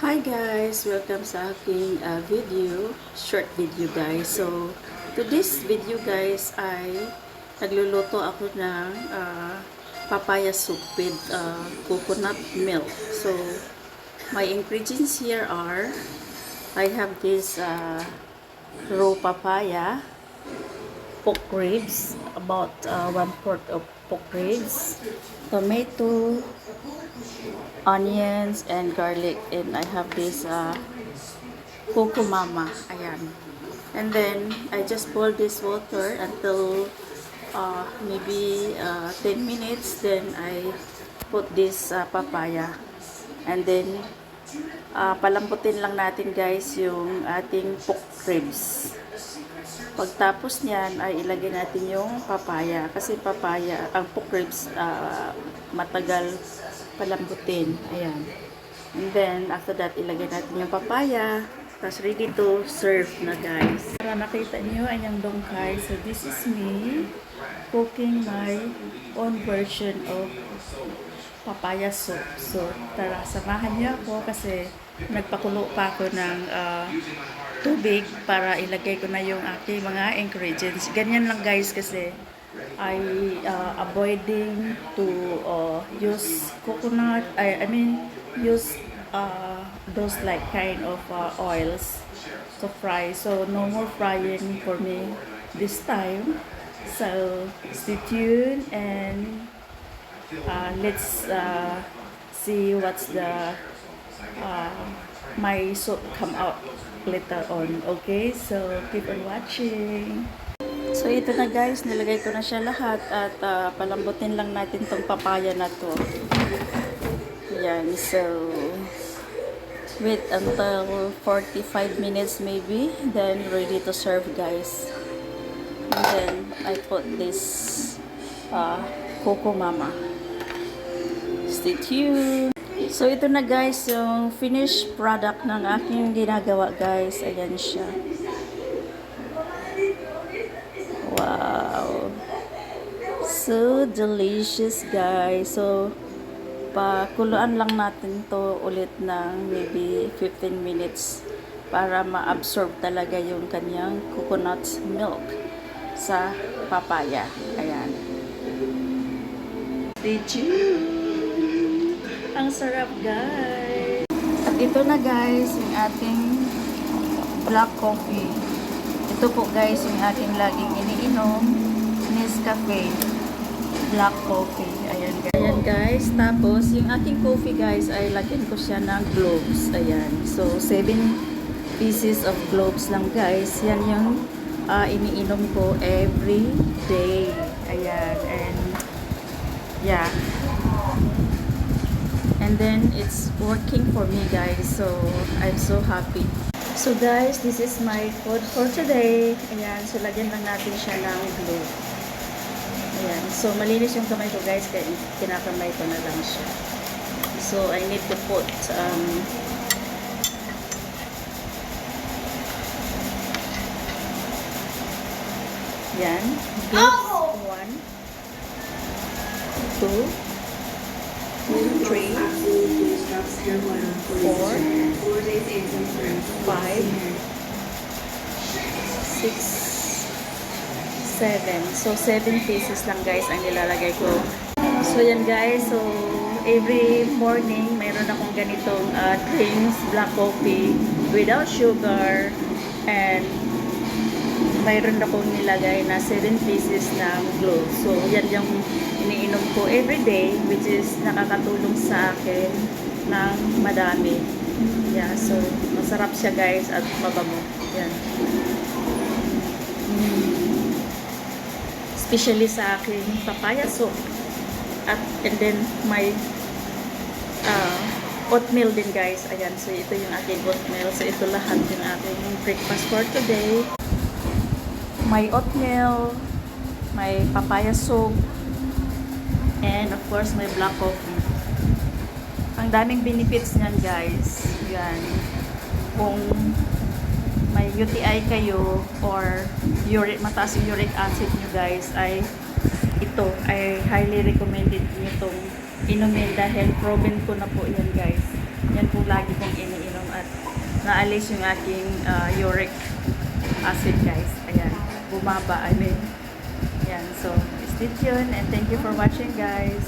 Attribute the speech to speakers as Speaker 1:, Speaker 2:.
Speaker 1: Hi guys! Welcome sa aking short video guys. So, to this video guys ay nagluluto ako ng papaya soup with coconut milk. So, my ingredients here are, I have this raw papaya, pork ribs, about 1/4 of pork ribs, tomato, onions, and garlic. And I have this Coco Mama. Ayan. And then, I just boil this water until maybe 10 minutes. Then, I put this papaya. And then, palambutin lang natin guys yung ating pork ribs. Pagtapos niyan ay ilagay natin yung papaya kasi ang pork ribs matagal palambutin. Ayan. And then after that ilagay natin yung papaya. Tapos ready to serve na guys. Para makita niyo anyang dongkay. So this is me cooking my own version of papaya soup. So tara, samahan niyo ako kasi nagpakulo pa ako ng tubig para ilagay ko na yung aking mga ingredients. Ganyan lang guys kasi I avoiding to use coconut, use those like kind of oils to fry. So no more frying for me this time. So stay tuned and let's see what's the my soup come out later on. Okay, so keep on watching. So ito na guys, nilagay ko na siya lahat at palambutin lang natin tong papaya na to. Yan, so wait until 45 minutes maybe, then ready to serve guys. And then I put this Coco Mama. Stay tuned. So ito na guys yung finished product ng aking ginagawa guys. Ayan siya. Wow. So delicious guys. So pakuluan lang natin to ulit ng maybe 15 minutes para ma-absorb talaga yung kanyang coconut milk sa papaya. Ayan. Stay tuned. Ang sarap guys. At ito na guys yung ating black coffee. Ito po guys yung ating laging iniinom, Nescafe black coffee. Ayan guys. Ayan guys. Tapos yung aking coffee guys ay lagyan ko siya ng globes. Ayan. So 7 pieces of globes lang guys. Yan yung iniinom ko every day. Ayan. And yeah. And then it's working for me guys, so I'm so happy. So guys, this is my food for today. Ayan, so lagyan lang natin siya ng glue. Ayan, so malinis yung kamay ko guys, kaya kinakamay ko na lang siya. So I need to put yan, glue 1, 2, 3, 4, 5, 6, 7. So 7 pieces lang guys ang nilalagay ko. So yan guys, so every morning mayroon akong ganitong drinks, black coffee without sugar, and mayroon akong nilagay na 7 pieces ng glue. So yan yung iniinom ko everyday, which is nakakatulong sa akin ng madami. Yeah, so masarap siya guys at mabango. Yan. Especially sa akin papaya soup. And then my oatmeal din guys. Ayan, so ito yung aking oatmeal. So ito lahat yung aking breakfast for today. My oatmeal, my papaya soup, and of course my black coffee. Ang daming benefits niyan guys. Yan. Kung may UTI kayo or mataas yung uric acid nyo guys, ay ito ay highly recommended nyo itong inumin dahil proven ko na po yan guys. Yan po lagi kong iniinom. at naalis yung aking uric acid, guys. Ayan, bumaba, I mean. Ayan, so stay tuned and thank you for watching, guys.